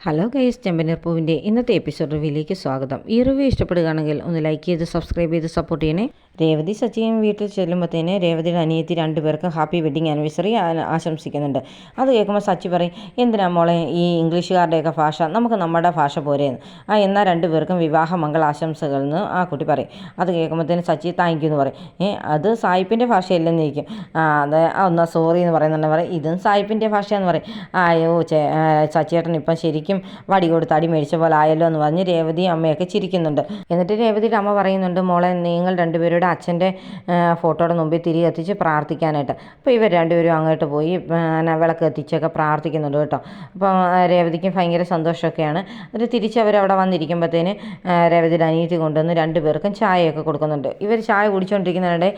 Hello guys, ചെമ്പനീർ പൂവിൻ്റെ ഇന്നത്തെ episode റിവ്യൂയിലേക്ക് സ്വാഗതം. ഈ റിവ്യൂ ഇഷ്ടപ്പെടുകയാണെങ്കിൽ ഒന്ന് ലൈക്ക് ചെയ്ത് സബ്സ്ക്രൈബ് ചെയ്ത് സപ്പോർട്ട് ചെയ്യണേ. രേവതി സച്ചിയും വീട്ടിൽ ചെല്ലുമ്പോഴത്തേന് രേവതിയുടെ അനിയത്തി രണ്ടുപേർക്കും ഹാപ്പി വെഡിങ് ആനിവേഴ്സറി ആശംസിക്കുന്നുണ്ട്. അത് കേൾക്കുമ്പോൾ സച്ചി പറയും, എന്തിനാ മോളെ ഈ ഇംഗ്ലീഷുകാരുടെയൊക്കെ ഭാഷ, നമുക്ക് നമ്മുടെ ഭാഷ പോരെയെന്ന്. എന്നാൽ രണ്ടുപേർക്കും വിവാഹ മംഗളാശംസകൾ എന്ന് ആ കുട്ടി പറയും. അത് കേൾക്കുമ്പോഴത്തേന് സച്ചി താങ്ക് യു എന്ന് പറയും. അത് സായിപ്പിൻ്റെ ഭാഷയല്ലെന്ന് ചോദിക്കും. അത് ഒന്ന് സോറി എന്ന് പറയുന്നുണ്ട്. പറയും ഇതും സായിപ്പിൻ്റെ ഭാഷയെന്ന് പറയും. അയ്യോ സച്ചിയേട്ടൻ ഇപ്പം ശരിക്കും വടി കൊടുത്ത് അടി മേടിച്ച പോലെ ആയല്ലോ എന്ന് പറഞ്ഞ് രേവതി അമ്മയൊക്കെ ചിരിക്കുന്നുണ്ട്. എന്നിട്ട് രേവതിയുടെ അമ്മ പറയുന്നുണ്ട്, മോളെ നിങ്ങൾ രണ്ടുപേരുടെ അച്ഛൻ്റെ ഫോട്ടോയുടെ മുമ്പിൽ തിരി കത്തിച്ച് പ്രാർത്ഥിക്കാനായിട്ട്. അപ്പോൾ ഇവർ രണ്ടുപേരും അങ്ങോട്ട് പോയി വിളക്ക് കത്തിച്ചൊക്കെ പ്രാർത്ഥിക്കുന്നുണ്ട് കേട്ടോ. അപ്പം രേവതിക്കും ഭയങ്കര സന്തോഷമൊക്കെയാണ്. എന്നിട്ട് തിരിച്ച് അവരവിടെ വന്നിരിക്കുമ്പോഴത്തേന് രേവതിയുടെ അനിയത്തി കൊണ്ടുവന്ന് രണ്ടുപേർക്കും ചായയൊക്കെ കൊടുക്കുന്നുണ്ട്. ഇവർ ചായ കുടിച്ചുകൊണ്ടിരിക്കുന്നതിനിടെ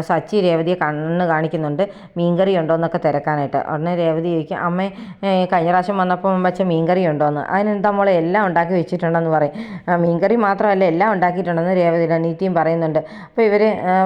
സച്ചി രേവതിയെ കണ്ണ് കാണിക്കുന്നുണ്ട്, മീൻകറി ഉണ്ടോ എന്നൊക്കെ തിരക്കാനായിട്ട്. ഉടനെ രേവതി ചോദിക്കും, അമ്മേ കഴിഞ്ഞ പ്രാവശ്യം വന്നപ്പം വെച്ച മീൻകറി ഉണ്ടോയെന്ന്. അതിനെന്താ മോളെ എല്ലാം ഉണ്ടാക്കി വെച്ചിട്ടുണ്ടെന്ന് പറയും. മീൻകറി മാത്രമല്ല എല്ലാം ഉണ്ടാക്കിയിട്ടുണ്ടെന്ന് രേവതിയുടെ അനീതിയും പറയുന്നുണ്ട്. അപ്പോൾ ഇവർ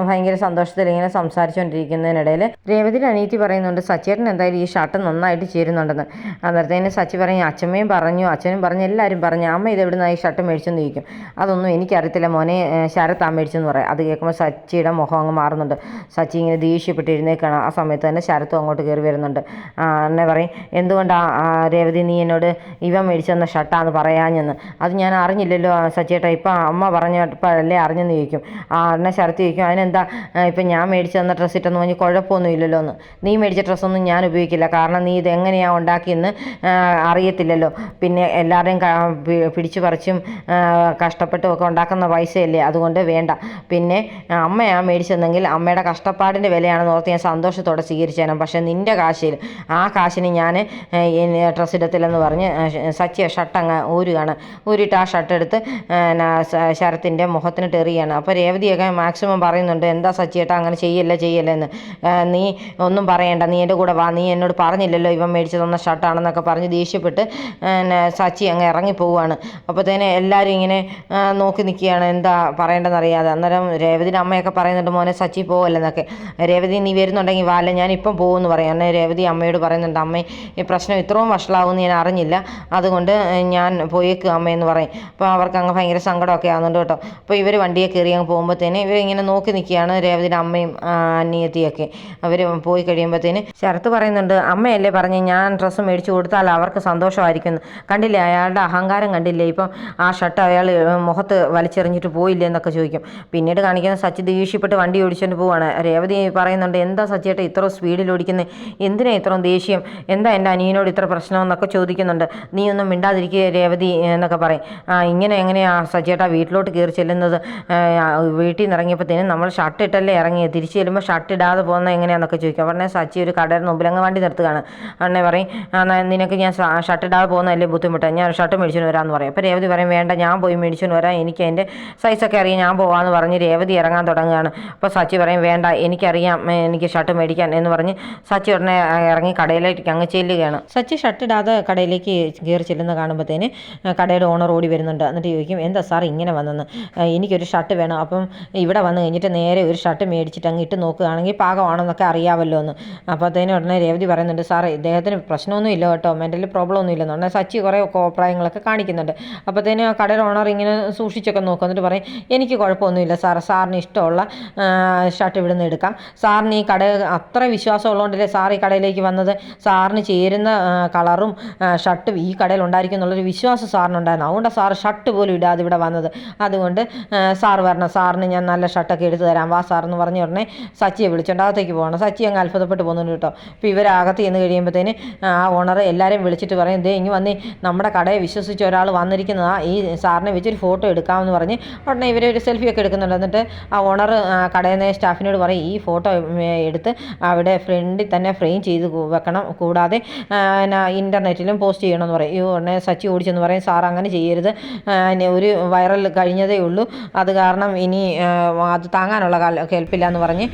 ഭയങ്കര സന്തോഷത്തിൽ ഇങ്ങനെ സംസാരിച്ചുകൊണ്ടിരിക്കുന്നതിനിടയിൽ രേവതിയുടെ അനീതി പറയുന്നുണ്ട്, സച്ചേട്ടൻ എന്തായാലും ഈ ഷർട്ട് നന്നായിട്ട് ചേരുന്നുണ്ടെന്ന്. അന്നേരത്തേന് സച്ചി പറയും, അച്ഛമ്മയും പറഞ്ഞു അച്ഛനും പറഞ്ഞു എല്ലാവരും പറഞ്ഞു, അമ്മ ഇത് എവിടെ നിന്നായി ഷർട്ട് മേടിച്ചെന്ന് ചോദിക്കും. അതൊന്നും എനിക്കറിയത്തില്ല മോനെ, ശരത്ത് മേടിച്ചെന്ന് പറയും. അത് കേൾക്കുമ്പോൾ സച്ചിയുടെ മുഖം അങ്ങ് മാറുന്നുണ്ട്. സച്ചി ഇങ്ങനെ ദേഷ്യപ്പെട്ട് എഴുന്നേൽക്കണം. ആ സമയത്ത് തന്നെ ശരത്തും അങ്ങോട്ട് കയറി വരുന്നുണ്ട്. എന്നെ പറയും, എന്തുകൊണ്ടാണ് രേവതി നീ എന്നോട് ഇവൻ മേടിച്ചു തന്ന ഷർട്ടാന്ന് പറയാഞ്ഞെന്ന്. അത് ഞാൻ അറിഞ്ഞില്ലല്ലോ സച്ചേട്ടാ, ഇപ്പം അമ്മ പറഞ്ഞപ്പോഴല്ലേ അറിഞ്ഞെന്ന് ചോദിക്കും. എന്നെ ശരത്ത് ചോദിക്കും, അതിനെന്താ ഇപ്പം ഞാൻ മേടിച്ചു തന്ന ഡ്രസ്സ് ഇട്ടെന്ന് പറഞ്ഞ് കുഴപ്പമൊന്നും ഇല്ലല്ലോ എന്ന്. നീ മേടിച്ച ഡ്രസ്സൊന്നും ഞാൻ ഉപയോഗിക്കില്ല, കാരണം നീ ഇതെങ്ങനെയാണ് ഉണ്ടാക്കിയെന്ന് അറിയത്തില്ലല്ലോ. പിന്നെ എല്ലാവരുടെയും പിടിച്ചു പറിച്ചും കഷ്ടപ്പെട്ടും ഒക്കെ ഉണ്ടാക്കുന്ന പൈസയല്ലേ, അതുകൊണ്ട് വേണ്ട. പിന്നെ അമ്മയാണ് മേടിച്ചതെങ്കിൽ അമ്മയുടെ കഷ്ടപ്പാടിൻ്റെ വിലയാണെന്ന് ഓർത്ത് ഞാൻ സന്തോഷത്തോടെ സ്വീകരിച്ചേനെ. പക്ഷേ നിൻ്റെ കാശിൽ ആ കാശിന് ഞാൻ ഡ്രസ്സ് ഇടത്തില്ലെന്ന് പറഞ്ഞ് സച്ചിയ ഷർട്ട് അങ്ങ് ഊരിയിട്ട് ആ ഷർട്ട് എടുത്ത് ശരത്തിൻ്റെ മുഖത്തിന് ടെറിയാണ്. അപ്പോൾ രേവതിയൊക്കെ മാക്സിമം പറയുന്നുണ്ട്, എന്താ സച്ചിയേട്ടാ അങ്ങനെ ചെയ്യല്ലെന്ന്. നീ ഒന്നും പറയണ്ട, നീ എൻ്റെ കൂടെ വാ, നീ എന്നോട് പറഞ്ഞില്ലല്ലോ ഇവൻ മേടിച്ചു തന്ന ഷർട്ടാണെന്നൊക്കെ പറഞ്ഞ് ദേഷ്യപ്പെട്ട് സച്ചി അങ്ങ് ഇറങ്ങിപ്പോവുകയാണ്. അപ്പോഴത്തേന് എല്ലാവരും ഇങ്ങനെ നോക്കി നിൽക്കുകയാണ്, എന്താ പറയേണ്ടതെന്നറിയാതെ. അന്നേരം രേവതിയുടെ അമ്മയൊക്കെ പറയുന്നുണ്ട്, മോനെ സച്ചി പോവല്ലെന്നൊക്കെ. രേവതി നീ വരുന്നുണ്ടെങ്കിൽ വാല്ല, ഞാനിപ്പം പോകുമെന്ന് പറയും. അന്നേ രേവതി അമ്മയോട് പറയുന്നുണ്ട്, അമ്മേ ഈ പ്രശ്നം ഇത്രയും വഷളാവുമെന്ന് ഞാൻ അറിഞ്ഞില്ല, അതുകൊണ്ട് ഞാൻ പോയേക്ക് അമ്മയെന്ന് പറയും. അപ്പോൾ അവർക്ക് അങ്ങ് ഭയങ്കര സങ്കടമൊക്കെ ആകുന്നുണ്ട് കേട്ടോ. അപ്പോൾ ഇവർ വണ്ടിയെ കയറി അങ്ങ് പോകുമ്പോഴത്തേന് ഇവരിങ്ങനെ നോക്കി നിൽക്കുകയാണ്, രേവതിയുടെ അമ്മയും അനിയത്തിയൊക്കെ. അവർ പോയി കഴിയുമ്പോഴത്തേന് ശരത്ത് പറയുന്നുണ്ട്, അമ്മയല്ലേ പറഞ്ഞ് ഞാൻ ഡ്രസ്സ് മേടിച്ച് കൊടുത്താൽ അവർക്ക് സന്തോഷമായിരിക്കും. കണ്ടില്ലേ അയാളുടെ അഹങ്കാരം കണ്ടില്ലേ, ഇപ്പം ആ ഷർട്ട് അയാൾ മുഖത്ത് വലിച്ചെറിഞ്ഞിട്ട് പോയില്ലേ എന്നൊക്കെ ചോദിക്കും. പിന്നീട് കാണിക്കുന്ന സച്ചി ദേഷ്യപ്പെട്ട് വണ്ടി ഓടിച്ചുകൊണ്ട് പോവാണ്. രേവതി പറയുന്നുണ്ട്, എന്താ സച്ചിയേട്ട ഇത്ര സ്പീഡിൽ ഓടിക്കുന്നത്, എന്തിനാ ഇത്രയും ദേഷ്യം, എന്താ എൻ്റെ അനിയനോട് ഇത്ര പ്രശ്നമെന്നൊക്കെ ചോദിക്കുന്നുണ്ട്. നീ ഒന്നും മിണ്ടാതിരിക്കുക രേവതി എന്നൊക്കെ പറയും. ഇങ്ങനെ എങ്ങനെയാണ് സച്ചിയേട്ടാ വീട്ടിലോട്ട് കയറി ചെല്ലുന്നത്, വീട്ടിൽ നിന്ന് ഇറങ്ങിയപ്പോഴത്തേനും നമ്മൾ ഷർട്ട് ഇട്ടല്ലേ ഇറങ്ങിയത്, തിരിച്ച് ചെല്ലുമ്പോൾ ഷർട്ട് ഇടാതെ പോകുന്നത് എങ്ങനെയാണെന്നൊക്കെ ചോദിക്കും. ഉടനെ സച്ചി ഒരു കടയുടെ മുമ്പിൽ അങ്ങ് വണ്ടി നിർത്തുകയാണ്. ഉടനെ പറയും, നിനക്ക് ഞാൻ ഷർട്ട് ഇടാതെ പോകുന്നതല്ലേ ബുദ്ധിമുട്ട്, ഞാൻ ഷർട്ട് മേടിച്ചുകൊണ്ട് വരാമെന്ന് പറയും. അപ്പോൾ രേവതി പറയും, വേണ്ട ഞാൻ പോയി മേടിച്ചുകൊണ്ട് വരാം, എനിക്ക് അതിൻ്റെ സൈസൊക്കെ അറിയാം, ഞാൻ പോകാമെന്ന് പറഞ്ഞ് രേവതി ഇറങ്ങാൻ തുടങ്ങുകയാണ്. അപ്പോൾ സച്ചി പറയും, വേണ്ട എനിക്കറിയാം എനിക്ക് ഷർട്ട് മേടിക്കാൻ എന്ന് പറഞ്ഞ് സച്ചി ഉടനെ ഇറങ്ങി കടയിലേക്ക് അങ്ങ് ചെല്ലുകയാണ്. സച്ചി ഷർട്ട് ഇടാതെ കടയിലേക്ക് കയറി ചെല്ലുന്ന കാണുമ്പോഴത്തേന് കടയുടെ ഓണർ ഓടി വരുന്നുണ്ട്. എന്നിട്ട് ചോദിക്കും, എന്താ സാർ ഇങ്ങനെ വന്നെന്ന്, എനിക്കൊരു ഷർട്ട് വേണം. അപ്പം ഇവിടെ വന്ന് കഴിഞ്ഞിട്ട് നേരെ ഒരു ഷർട്ട് മേടിച്ചിട്ട് അങ്ങ് ഇട്ട് നോക്കുകയാണെങ്കിൽ പാകമാണെന്നൊക്കെ അറിയാമല്ലോ എന്ന്. അപ്പോഴത്തേന് ഉടനെ രേവതി പറയുന്നുണ്ട്, സാർ ഇദ്ദേഹത്തിന് പ്രശ്നമൊന്നും ഇല്ല കേട്ടോ, മെൻ്റലി പ്രോബ്ലം ഒന്നും ഇല്ലെന്ന്. ഉടനെ സച്ചി കുറേ കോപ്രായങ്ങളൊക്കെ കാണിക്കുന്നുണ്ട്. അപ്പോഴത്തേന് കടയുടെ ഓണർ ഇങ്ങനെ സൂക്ഷിച്ചൊക്കെ നോക്കും. എന്നിട്ട് പറയും, എനിക്ക് കുഴപ്പമൊന്നുമില്ല സാർ, സാറിന് ഇഷ്ടമുള്ള ഷർട്ട് ഇവിടെ നിന്ന് എടുക്കാം. സാറിന് ഈ കട അത്ര വിശ്വാസം ഉള്ളതുകൊണ്ടല്ലേ സാർ ഈ കടയിലേക്ക് വന്നത്, സാറിന് ചേരുന്ന കളറും ഷർട്ടും ഈ കടയിൽ ഉണ്ടായിരിക്കും എന്നുള്ളൊരു വിശ്വാസം സാറിനുണ്ടായിരുന്നു, അതുകൊണ്ടാണ് സാർ ഷർട്ട് പോലും ഇടാതെ ഇവിടെ വന്നത്. അതുകൊണ്ട് സാർ വരണം, സാറിന് ഞാൻ നല്ല ഷർട്ടൊക്കെ എടുത്ത് തരാം, വാ സാറെന്ന് പറഞ്ഞ ഉടനെ സച്ചിയെ വിളിച്ചുകൊണ്ട് അകത്തേക്ക് പോകണം. സച്ചി അങ്ങ് അത്ഭുതപ്പെട്ട് പോകുന്നുണ്ട് കേട്ടോ. അപ്പോൾ ഇവരകത്ത് ചെന്ന് കഴിയുമ്പോഴത്തേന് ആ ഓണർ എല്ലാവരെയും വിളിച്ചിട്ട് പറയും, ദേ ഇങ്ങ് വന്ന് നമ്മുടെ കടയെ വിശ്വസിച്ച് ഒരാൾ വന്നിരിക്കുന്നതാണ്, ഈ സാറിനെ വെച്ചൊരു ഫോട്ടോ എടുക്കാമെന്ന് പറഞ്ഞ് ഉടനെ ഇവർ ഒരു സെൽഫിയൊക്കെ എടുക്കുന്നുണ്ട്. എന്നിട്ട് ആ ഓണർ കടയിൽ നിന്ന് സ്റ്റാഫിനോട് പറയും, ഈ ഫോട്ടോ എടുത്ത് അവിടെ ഫ്രണ്ടിൽ തന്നെ ഫ്രെയിം ചെയ്ത് വെക്കണം, കൂടാതെ ഇൻ്റർനെറ്റിലും പോസ്റ്റ് ചെയ്യണമെന്ന് പറയും. ഈ ഉടനെ സച്ചി ഓടിച്ചെന്ന് പറയും, സാർ അങ്ങനെ ചെയ്യരുത്, ഒരു വൈറൽ കഴിഞ്ഞതേ ഉള്ളൂ, അത് കാരണം ഇനി അത് താങ്ങാനുള്ള കേൾപ്പില്ല എന്ന് പറഞ്ഞ്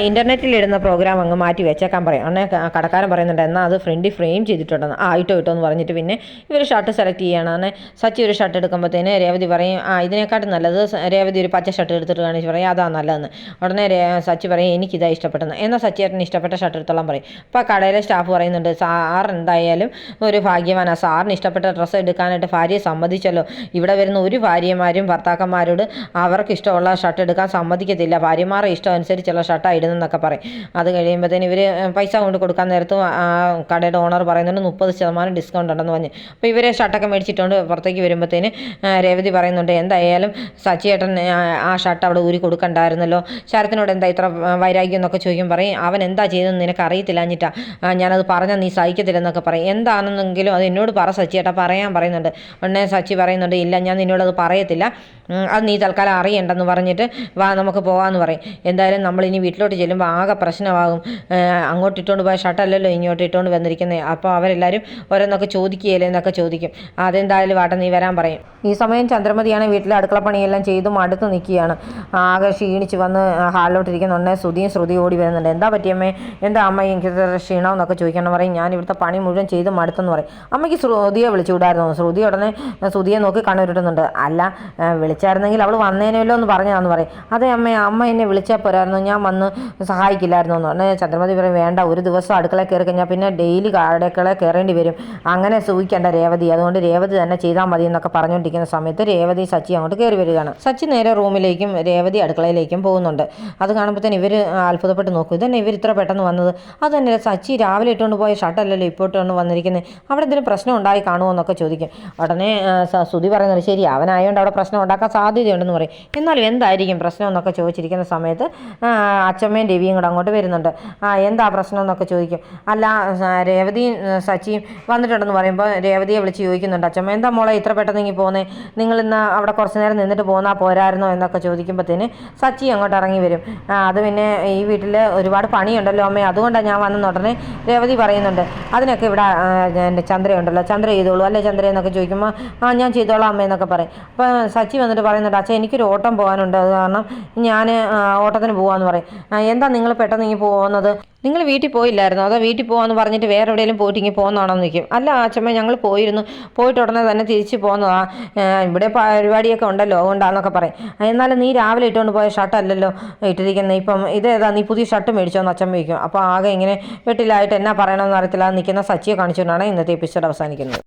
ഇൻ്റർനെറ്റിലിടുന്ന പ്രോഗ്രാം അങ്ങ് മാറ്റി വെച്ചേക്കാൻ പറയും. അന്നേ കടക്കാരൻ പറയുന്നുണ്ട് എന്നാൽ അത് ഫ്രണ്ടിൽ ഫ്രെയിം ചെയ്തിട്ടുണ്ടെന്ന്. ഇട്ടോ എന്ന് പറഞ്ഞിട്ട് പിന്നെ ഇവർ ഷർട്ട് സെലക്ട് ചെയ്യുകയാണ്. അന്നേ സച്ചി ഒരു ഷർട്ട് എടുക്കുമ്പോഴത്തേന് രേവതി പറയും ഇതിനെക്കാട്ടും നല്ലത്. രേവതി ഒരു പച്ച ഷർട്ട് എടുത്തിട്ട് കാണിച്ച് പറയും അതാ നല്ലതെന്ന്. ഉടനെ സച്ചി പറയും എനിക്കിതാ ഇഷ്ടപ്പെട്ടെന്ന്. എന്നാൽ സച്ചിയേട്ടന് ഇഷ്ടപ്പെട്ട ഷർട്ട് എടുത്തോളം പറയും. അപ്പോൾ കടയിലെ സ്റ്റാഫ് പറയുന്നുണ്ട് സാർ എന്തായാലും ഒരു ഭാഗ്യവാനാണ്. സാറിന് ഇഷ്ടപ്പെട്ട ഡ്രസ്സ് എടുക്കാനായിട്ട് ഭാര്യയെ സമ്മതിച്ചല്ലോ. ഇവിടെ വരുന്ന ഒരു ഭാര്യമാരും ഭർത്താക്കന്മാരോട് അവർക്ക് ഇഷ്ടമുള്ള ഷർട്ട് എടുക്കാൻ സമ്മതിക്കത്തില്ല. ഭാര്യമാരുടെ ഇഷ്ടം അനുസരിച്ചുള്ള ഷർട്ടാണ് ഇടുന്നതെന്നൊക്കെ പറയും. അത് കഴിയുമ്പോഴത്തേന് ഇവർ പൈസ കൊണ്ട് കൊടുക്കാൻ നേരത്ത് കടയുടെ ഓണർ പറയുന്നുണ്ട് 30% ഡിസ്കൗണ്ട് ഉണ്ടെന്ന് പറഞ്ഞ്. അപ്പോൾ ഇവരെ ഷർട്ടൊക്കെ മേടിച്ചിട്ടുണ്ട് പുറത്തേക്ക് വരുമ്പോഴത്തേന് രേവതി പറയുന്നുണ്ട് എന്തായാലും സച്ചിയേട്ടൻ ആ ഷർട്ട് അവിടെ ഊരി കൊടുക്കണ്ടായിരുന്നല്ലോ. ശരത്തിനോട് എന്താ ഇത്ര വൈരാഗ്യം എന്നൊക്കെ ചോദിക്കും. പറയും അവൻ എന്താ ചെയ്തതെന്ന് നിനക്ക് അറിയത്തില്ല എന്നിട്ടാ ഞാനത് പറഞ്ഞാൽ നീ സഹിക്കത്തില്ലെന്നൊക്കെ പറയും. എന്താണെന്നെങ്കിലും അത് എന്നോട് പറ സച്ചിയേട്ടാ പറയാൻ പറയുന്നുണ്ട്. ഉടനെ സച്ചി പറയുന്നുണ്ട് ഇല്ല ഞാൻ നിന്നോടത് പറയത്തില്ല, അത് നീ തൽക്കാലം അറിയണ്ടെന്ന് പറഞ്ഞിട്ട് വാ നമുക്ക് പോകാമെന്ന് പറയും. എന്തായാലും നമ്മളിനി വീട്ടിലോട്ട് ചെല്ലുമ്പോൾ ആകെ പ്രശ്നമാകും. അങ്ങോട്ട് ഇട്ടുകൊണ്ട് പോയ ഷർട്ടല്ലല്ലോ ഇങ്ങോട്ട് ഇട്ടുകൊണ്ട് വന്നിരിക്കുന്നത്. അപ്പോൾ അവരെല്ലാവരും ഓരോന്നൊക്കെ ചോദിക്കുകയില്ലേ എന്നൊക്കെ ചോദിക്കും. അതെന്തായാലും വാട്ടെ നീ വരാൻ പറയും. ഈ സമയം ചന്ദ്രമതിയാണ് വീട്ടിലെ അടുക്കളപ്പണിയെല്ലാം ചെയ്ത് മടുത്ത് നിൽക്കുകയാണ്. ആകെ ക്ഷീണിച്ച് വന്ന് ഹാളിലോട്ടിരിക്കുന്നുണ്ടേ ശ്രുതി ഓടി വരുന്നുണ്ട്. എന്താ പറ്റിയമ്മേ, എന്താ അമ്മ എനിക്ക് ക്ഷീണം എന്നൊക്കെ ചോദിക്കണം. പറയും ഞാൻ ഇവിടുത്തെ പണി മുഴുവൻ ചെയ്ത് മടുത്തെന്ന് പറയും. അമ്മയ്ക്ക് ശ്രുതിയെ വിളിച്ചു വിടായിരുന്നു. ശ്രുതി ഉടനെ ശ്രുതിയെ നോക്കി കണ്ണുരുട്ടുന്നുണ്ട്. അല്ല വിളിച്ചായിരുന്നെങ്കിൽ അവൾ വന്നേനല്ലോ എന്ന് പറഞ്ഞതാന്ന് പറയും. അതെ അമ്മ എന്നെ വിളിച്ചാൽ പോരായിരുന്നു, ഞാൻ വന്ന് സഹായിക്കില്ലായിരുന്നു എന്ന് പറഞ്ഞാൽ ചന്ദ്രമതി പറയും വേണ്ട, ഒരു ദിവസം അടുക്കളയിൽ കയറി കഴിഞ്ഞാൽ പിന്നെ ഡെയിലി അടുക്കളയിൽ കയറേണ്ടി വരും. അങ്ങനെ സൂഹിക്കേണ്ട രേവതി, അതുകൊണ്ട് രേവതി തന്നെ ചെയ്താൽ മതി എന്നൊക്കെ പറഞ്ഞുകൊണ്ടിരിക്കുന്ന സമയത്ത് രേവതി സച്ചി അങ്ങോട്ട് കയറി വരികയാണ്. സച്ചി നേരെ റൂമിലേക്കും രേവതി അടുക്കളയിലേക്കും പോകുന്നുണ്ട്. അത് കാണുമ്പോഴത്തേന് ഇവർ അത്ഭുതപ്പെട്ട് നോക്കും. ഇതന്നെ ഇവർ ഇത്ര പെട്ടെന്ന് വന്നത്? അത് തന്നെ സച്ചി രാവിലെ ഇട്ടുകൊണ്ട് പോയ ഷർട്ടല്ലല്ലോ ഇപ്പോൾ ഇട്ടുകൊണ്ട് വന്നിരിക്കുന്നത്. അവിടെ എന്തെങ്കിലും പ്രശ്നം ഉണ്ടായി കാണുമോ എന്നൊക്കെ ചോദിക്കും. ഉടനെ ശ്രുതി പറയുന്നത് ശരി അവനായതുകൊണ്ട് അവിടെ പ്രശ്നം ഉണ്ടാക്കാൻ സാധ്യതയുണ്ടെന്ന് പറയും. എന്നാലും എന്തായിരിക്കും പ്രശ്നം എന്നൊക്കെ ചോദിച്ചിരിക്കുന്ന സമയത്ത് അച്ചമ്മയും രവിയും കൂടെ അങ്ങോട്ട് വരുന്നുണ്ട്. എന്താ പ്രശ്നം എന്നൊക്കെ ചോദിക്കും. അല്ല രേവതിയും സച്ചിയും വന്നിട്ടുണ്ടെന്ന് പറയുമ്പോൾ രേവതിയെ വിളിച്ച് ചോദിക്കുന്നുണ്ട് അച്ചമ്മ എന്താ മോളെ ഇത്ര പെട്ടെന്ന് ഇങ്ങി പോകുന്നേ, നിങ്ങളിന്ന് അവിടെ കുറച്ച് നേരം നിന്നിട്ട് പോന്നാൽ പോരായിരുന്നോ എന്നൊക്കെ ചോദിക്കുമ്പോഴത്തേന് സച്ചി അങ്ങോട്ട് ഇറങ്ങി വരും. അത് പിന്നെ ഈ വീട്ടിൽ ഒരുപാട് പണിയുണ്ടല്ലോ അമ്മേ, അതുകൊണ്ടാണ് ഞാൻ വന്നെന്ന് ഉടനെ രേവതി പറയുന്നുണ്ട്. അതിനൊക്കെ ഇവിടെ എൻ്റെ ചന്ദ്രയുണ്ടല്ലോ, ചന്ദ്ര ചെയ്തോളൂ അല്ലേ ചന്ദ്ര എന്നൊക്കെ ചോദിക്കുമ്പോൾ ഞാൻ ചെയ്തോളാം അമ്മ എന്നൊക്കെ പറയും. അപ്പോൾ സച്ചി വന്നിട്ട് പറയുന്നുണ്ട് അച്ഛാ എനിക്കൊരു ഓട്ടം പോകാനുണ്ട്, അത് കാരണം ഞാൻ ഓട്ടത്തിന് പോകാമെന്ന് പറയും. എന്താ നിങ്ങൾ പെട്ടെന്ന് ഇങ്ങ് പോകുന്നത്, നിങ്ങൾ വീട്ടിൽ പോയില്ലായിരുന്നോ, അതോ വീട്ടിൽ പോകാമെന്ന് പറഞ്ഞിട്ട് വേറെ എവിടെയെങ്കിലും പോയിട്ട് ഇങ്ങനെ പോകുന്നതാണെന്ന് നിൽക്കും. അല്ല അച്ഛമ്മ ഞങ്ങൾ പോയിട്ട് ഉടനെ തന്നെ തിരിച്ച് പോകുന്നതാ, ഇവിടെ പരിപാടിയൊക്കെ ഉണ്ടല്ലോ അതുകൊണ്ടാണെന്നൊക്കെ പറയും. എന്നാലും നീ രാവിലെ ഇട്ടുകൊണ്ട് പോയ ഷർട്ടല്ലല്ലോ ഇട്ടിരിക്കുന്നത്, ഇപ്പം ഇതേതാ നീ പുതിയ ഷർട്ട് മേടിച്ചോന്ന് അച്ഛൻ വയ്ക്കും. അപ്പോൾ ആകെ ഇങ്ങനെ വെട്ടിലായിട്ട് എന്നാ പറയണമെന്ന് അറിയത്തില്ല നിൽക്കുന്ന സച്ചിയെ കാണിച്ചുകൊണ്ടാണ് ഇന്നത്തെ എപ്പിസോഡ് അവസാനിക്കുന്നത്.